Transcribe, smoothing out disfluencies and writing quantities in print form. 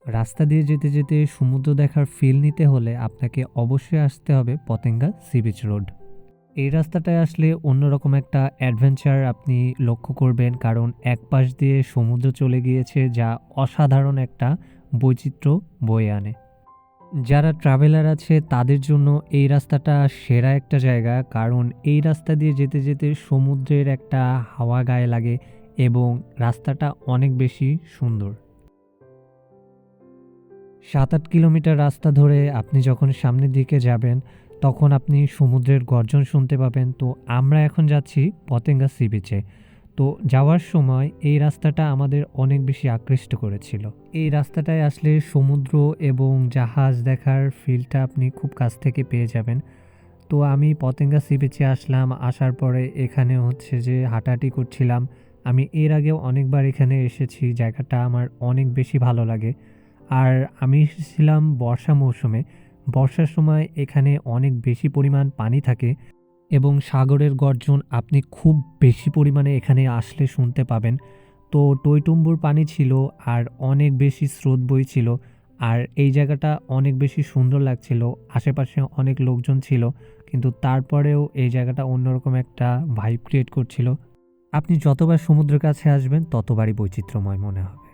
রাস্তা দিয়ে যেতে যেতে সমুদ্র দেখার ফিল নিতে হলে আপনাকে অবশ্যই আসতে হবে পতেঙ্গা সি বিচ রোড। এই রাস্তাটায় আসলে অন্যরকম একটা অ্যাডভেঞ্চার আপনি লক্ষ্য করবেন, কারণ এক পাশ দিয়ে সমুদ্র চলে গিয়েছে যা অসাধারণ একটা বৈচিত্র্য বয়ে আনে। যারা ট্রাভেলার আছে তাদের জন্য এই রাস্তাটা সেরা একটা জায়গা, কারণ এই রাস্তা দিয়ে যেতে যেতে সমুদ্রের একটা হাওয়া গায়ে লাগে এবং রাস্তাটা অনেক বেশি সুন্দর। ৭-৮ কিলোমিটার রাস্তা ধরে আপনি যখন সামনের দিকে যাবেন তখন আপনি সমুদ্রের গর্জন শুনতে পাবেন। তো আমরা এখন যাচ্ছি পতেঙ্গা সি বিচে। তো যাওয়ার সময় এই রাস্তাটা আমাদের অনেক বেশি আকৃষ্ট করেছিল। এই রাস্তাটায় আসলে সমুদ্র এবং জাহাজ দেখার ফিলটা আপনি খুব কাছ থেকে পেয়ে যাবেন। তো আমি পতেঙ্গা সি বিচে আসলাম, আসার পরে এখানে হচ্ছে যে হাঁটাহাঁটি করছিলাম। আমি এর আগেও অনেকবার এখানে এসেছি, জায়গাটা আমার অনেক বেশি ভালো লাগে। আর আমি এসেছিলাম বর্ষা মৌসুমে। বর্ষার সময় এখানে অনেক বেশি পরিমাণ পানি থাকে এবং সাগরের গর্জন আপনি খুব বেশি পরিমাণে এখানে আসলে শুনতে পাবেন। তো টইটুম্বুর পানি ছিল আর অনেক বেশি স্রোত বইছিল। আর এই জায়গাটা অনেক বেশি সুন্দর লাগছিল। আশেপাশে অনেক লোকজন ছিল, কিন্তু তারপরেও এই জায়গাটা অন্যরকম একটা ভাইব ক্রিয়েট করছিল। আপনি যতবার সমুদ্রের কাছে আসবেন ততবারই বৈচিত্র্যময় মনে হবে।